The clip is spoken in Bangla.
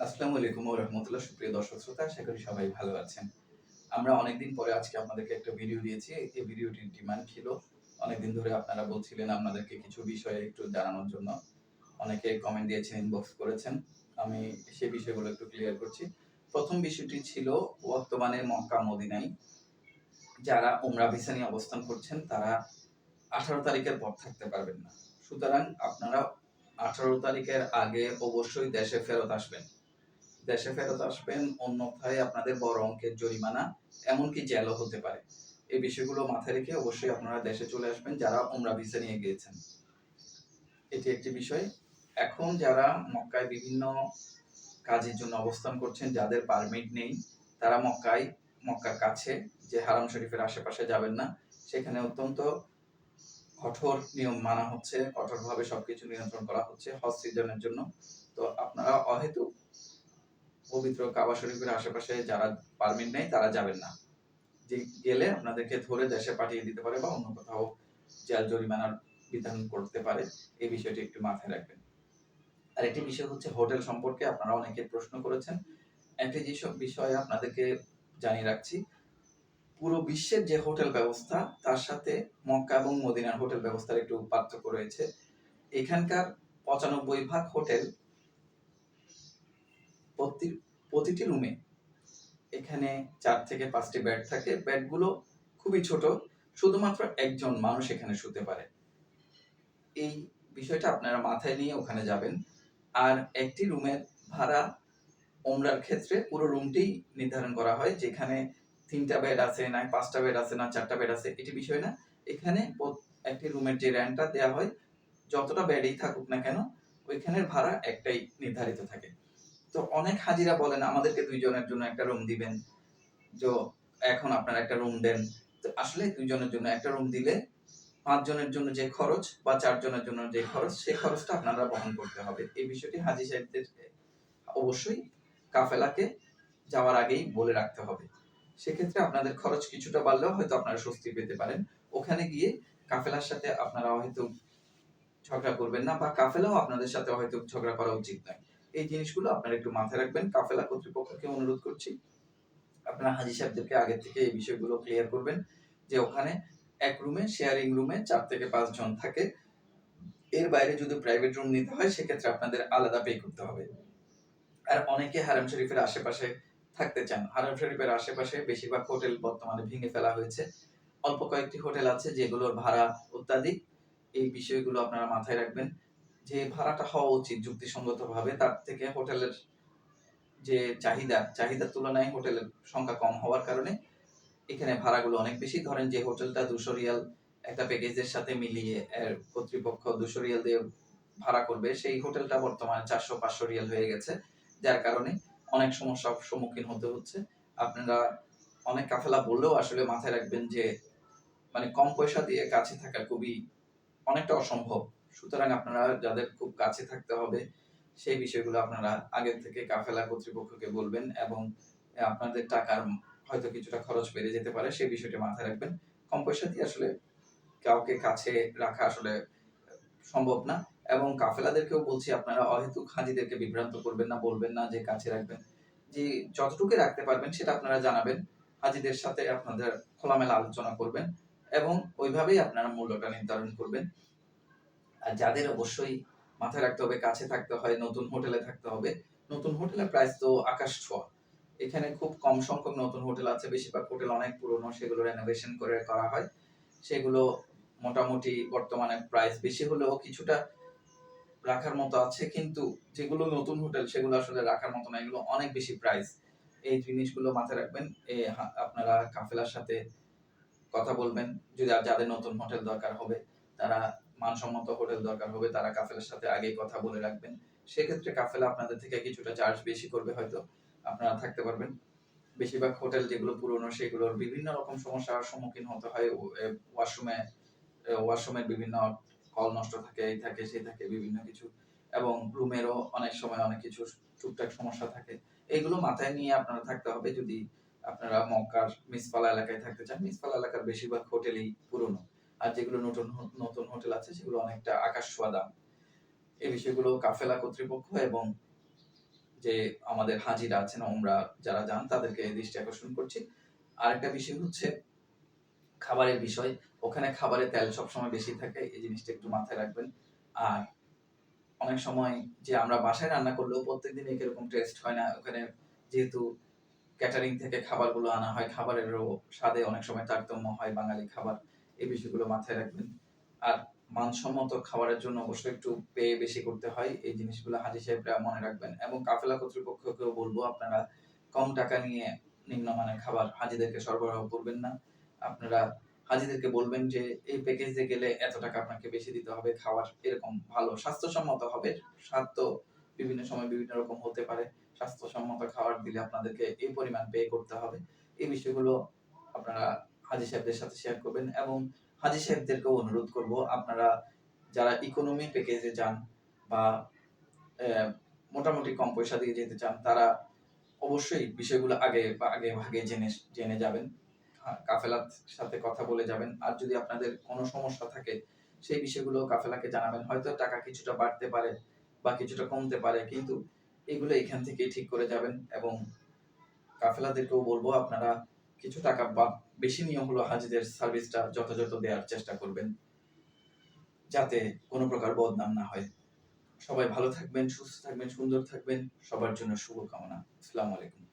আসসালামু আলাইকুম ওয়া রাহমাতুল্লাহ। সুপ্রিয় দর্শক শ্রোতা, আশা করি সবাই ভালো আছেন। আমরা অনেকদিন পরে আজকে আপনাদেরকে একটা ভিডিও দিয়েছি। এই ভিডিওটির ডিমান্ড ছিল। অনেকদিন ধরে আপনারা বলছিলেন আপনাদেরকে কিছু বিষয়ে একটু জানানোর জন্য। অনেকে কমেন্ট দিয়েছেন, ইনবক্স করেছেন। আমি সেই বিষয়গুলো একটু ক্লিয়ার করছি। প্রথম বিষয়টি ছিল বর্তমানে মক্কা মদিনায় যারা উমরা ভিসা নিয়ে অবস্থান করছেন তারা 18 তারিখের পর থাকতে পারবেন না। সুতরাং আপনারা 18 তারিখের আগে অবশ্যই দেশে ফেরত আসবেন। দেশে ফেরত আসবেন, অন্যথায় আপনাদের বড় অঙ্কের জরিমানা, এমনকি জেলও হতে পারে। এই বিষয়গুলো মাথায় রেখে অবশ্যই আপনারা দেশে চলে আসবেন যারা উমরা ভিসা নিয়ে গিয়েছেন। এটি একটি বিষয়। এখন যারা মক্কায় বিভিন্ন কাজের জন্য অবস্থান করছেন, যাদের পারমিট নেই, তারা মক্কার কাছে যে হারাম শরীফের আশেপাশে যাবেন না। সেখানে অত্যন্ত কঠোর নিয়ম মানা হচ্ছে, কঠোরভাবে সবকিছু নিয়ন্ত্রণ করা হচ্ছে হজ সিজনের জন্য। তো আপনারা অহেতুক পবিত্র কাবা শরীফের আশেপাশে যারা পারমিট নেই তারা যাবেন না। যে গেলে আপনাদেরকে ধরে দেশে পাঠিয়ে দিতে পারে বা অন্য কোথাও জেল জরিমানার বিধান করতে পারে। এই বিষয়টি একটু মাথায় রাখবেন। আর একটি বিষয় হচ্ছে হোটেল সম্পর্কে আপনারা অনেকে প্রশ্ন করেছেন। একটি যেসব বিষয়ে আপনাদেরকে জানিয়ে রাখছি, পুরো বিশ্বের যে হোটেল ব্যবস্থা তার সাথে মক্কা এবং মদিনার হোটেল ব্যবস্থার একটু পার্থক্য রয়েছে। এখানকার 95% হোটেল প্রতিটি রুমে এখানে 4 থেকে 5টি বেড থাকে। বেডগুলো খুবই ছোট, শুধুমাত্র একজন মানুষ এখানে শুতে পারে। এই বিষয়টা আপনারা মাথায় নিয়ে ওখানে যাবেন। আর একটি রুমের ভাড়া ওমরার ক্ষেত্রে পুরো রুমটি নির্ধারণ করা হয়, যেখানে 3টা বেড আছে না 5টা বেড আছে না 4টা বেড আছে এটি বিষয় না। এখানে একটি রুমের যে রেন্টটা দেওয়া হয়, যতটা বেডই থাকুক না কেন, ওইখানের ভাড়া একটাই নির্ধারিত থাকে। তো অনেক হাজিরা বলেন আমাদেরকে 2 জনের জন্য একটা রুম দিবেন। তো এখন আপনারা একটা রুম দেন। তো আসলে 2 জনের জন্য একটা রুম দিলে 5 জনের জন্য যে খরচ বা 4 জনের জন্য যে খরচ, সেই খরচটা আপনারা বহন করতে হবে। এই বিষয়টি হাজী সাহেবদেরকে অবশ্যই কাফেলাকে যাওয়ার আগেই বলে রাখতে হবে। সেক্ষেত্রে আপনাদের খরচ কিছুটা বাড়লেও হয়তো আপনারা স্বস্তি পেতে পারেন। ওখানে গিয়ে কাফেলার সাথে আপনারা হয়তো ঝগড়া করবেন না বা কাফেলাও আপনাদের সাথে হয়তো ঝগড়া করা উচিত নয়। এই জিনিসগুলো আপনারা একটু মাথায় রাখবেন। কাফেলা কর্তৃপক্ষকে অনুরোধ করছি, আপনারা হাজী সাহেবদেরকে আগে থেকে এই বিষয়গুলো ক্লিয়ার করবেন যে ওখানে এক রুমে, শেয়ারিং রুমে 4 থেকে 5 জন থাকে। এর বাইরে যদি প্রাইভেট রুম নিতে হয় সেক্ষেত্রে আপনাদের আলাদা পে করতে হবে। আর অনেকে হারাম শরীফের আশেপাশে থাকতে চান। হারাম শরীফের আশেপাশে বেশিরভাগ হোটেল বর্তমানে ভেঙে ফেলা হয়েছে। অল্প কয়েকটি হোটেল আছে যেগুলোর ভাড়া অত্যাধিক। এই বিষয়গুলো আপনারা মাথায় রাখবেন। যে ভাড়াটা হওয়া উচিত যুক্তিসঙ্গতভাবে, তার থেকে হোটেলের যে চাহিদার তুলনায় হোটেলের সংখ্যা কম হওয়ার কারণে এখানে ভাড়াগুলো অনেক বেশি। ধরেন যে হোটেলটা 200 রিয়াল একটা প্যাকেজের সাথে মিলিয়ে কর্তৃপক্ষ 200 রিয়াল দিয়ে ভাড়া করবে, সেই হোটেলটা বর্তমানে 400-500 রিয়াল হয়ে গেছে। যার কারণে অনেক সমস্যার সম্মুখীন হতে হচ্ছে। আপনারা অনেক কাফেলা বললেও আসলে মাথায় রাখবেন যে মানে কম পয়সা দিয়ে কাছে থাকা খুবই অনেকটা অসম্ভব। সুতরাং আপনারা যাদের খুব কাছে থাকতে হবে সেই বিষয়গুলো আপনারা আগে থেকে কাফেলা কর্তৃপক্ষকে বলবেন এবং আপনাদের টাকার হয়তো কিছুটা খরচ বেড়ে যেতে পারে, সেই বিষয়টি মাথায় রাখবেন। কম পয়সা দিয়ে আসলে কাউকে কাছে রাখা আসলে সম্ভব না। এবং কাফেলাদেরকেও বলছি আপনারা অহেতুক হাজীদেরকে বিভ্রান্ত করবেন না, বলবেন না যে কাছে রাখবেন। যে যতটুকু রাখতে পারবেন সেটা আপনারা জানাবেন। হাজীদের সাথে আপনাদের খোলামেলা আলোচনা করবেন এবং ওইভাবেই আপনারা মূল্যটা নির্ধারণ করবেন। আর যাদের অবশ্যই মাথায় রাখতে হবে কাছে থাকতে হয়, নতুন হোটেলে থাকতে হবে। নতুন হোটেলের প্রাইস তো আকাশ ছোঁয়া। এখানে খুব কম সংখ্যক নতুন হোটেল আছে, বেশিরভাগ হোটেল অনেক পুরনো, সেগুলো রেনোভেশন করে করা হয়। সেগুলো মোটামুটি বর্তমানে প্রাইস বেশি হলেও কিছুটা রাখার মতো আছে, কিন্তু যেগুলো নতুন হোটেল সেগুলো আসলে রাখার মতো না, এগুলো অনেক বেশি প্রাইস। এই জিনিসগুলো মাথায় রাখবেন। আপনারা কাফেলার সাথে কথা বলবেন। যদি যাদের নতুন হোটেল দরকার হবে, তারা মানসম্মত হোটেল দরকার হবে, তারা কাফেলার সাথে আগেই কথা বলে রাখবেন। সেক্ষেত্রে কাফেলা আপনাদের থেকে কিছুটা চার্জ বেশি করবে হয়তো, আপনারা থাকতে পারবেন। বেশিরভাগ হোটেল যেগুলো পুরনো সেগুলোর বিভিন্ন রকম সমস্যার সম্মুখীন হতে হয়। ওয়াশরুমে ওয়াশরুমের বিভিন্ন কল নষ্ট থাকে, এই থাকে সেই থাকে বিভিন্ন কিছু, এবং রুমেরও অনেক সময় অনেক কিছু টুকটাক সমস্যা থাকে। এগুলো মাথায় নিয়ে আপনারা থাকতে হবে যদি আপনারা মক্কার মিসফালা এলাকায় থাকতে চান। মিসফালা এলাকার বেশিরভাগ হোটেলই পুরনো, আর যেগুলো নতুন নতুন হোটেল আছে সেগুলো অনেকটা আকাশ ছোঁয়া দাম। এই বিষয়গুলো কাফেলা কর্তৃপক্ষ এবং যে আমাদের হাজিরা আছেন উমরা যারা যান তাদেরকে দৃষ্টি আকর্ষণ করছি। আরেকটা বিষয় হচ্ছে খাবারের বিষয়। ওখানে খাবারে তেল সবসময় বেশি থাকে। এই জিনিসটা একটু মাথায় রাখবেন। আর অনেক সময় যে আমরা বাসায় রান্না করলেও প্রত্যেকদিন একই রকম টেস্ট হয় না। ওখানে যেহেতু ক্যাটারিং থেকে খাবারগুলো আনা হয়, খাবারেরও স্বাদে অনেক সময় তারতম্য হয় বাঙালি খাবার। এই বিষয়গুলো মাথায় রাখবেন। আর মানসম্মত খাবারের জন্য অবশ্যই একটু ব্যয় বেশি করতে হয়। এই জিনিসগুলো হাজী সাহেবরা মনে রাখবেন এবং কাফেলা কর্তৃপক্ষকেও বলব আপনারা কম টাকা নিয়ে নিম্নমানের খাবার হাজীদেরকে সরবরাহ করবেন না। আপনারা হাজীদেরকে বলবেন যে এই প্যাকেজে গেলে এত টাকা আপনাকে বেশি দিতে হবে খাওয়ার এরকম ভালো স্বাস্থ্যসম্মত হবে। স্বাদ তো বিভিন্ন সময় বিভিন্ন রকম হতে পারে। স্বাস্থ্যসম্মত খাবার দিলে আপনাদেরকে এই পরিমাণ পে করতে হবে। এই বিষয়গুলো আপনারা হাজী সাহেবদের সাথে শেয়ার করবেন এবং হাজী সাহেবদেরকেও অনুরোধ করব আপনারা যারা ইকোনমি প্যাকেজে যান বা মোটামুটি কম পয়সা দিয়ে যেতে চান তারা অবশ্যই বিষয়গুলো আগে ভাগে জেনে যাবেন। কাফেলার সাথে কথা বলে যাবেন। আর যদি আপনাদের কোনো সমস্যা থাকে সেই বিষয়গুলো কাফেলাকে জানাবেন। হয়তো টাকা কিছুটা বাড়তে পারে বা কিছুটা কমতে পারে কিন্তু এগুলো এখান থেকেই ঠিক করে যাবেন এবং কাফেলাদেরকেও বলবো আপনারা কিছু টাকা বা বেশি নিয়ে হলো হাজীদের সার্ভিসটা যথাযথ দেওয়ার চেষ্টা করবেন যাতে কোনো প্রকার বদনাম না হয়। সবাই ভালো থাকবেন, সুস্থ থাকবেন, সুন্দর থাকবেন। সবার জন্য শুভকামনা। আসসালামু আলাইকুম।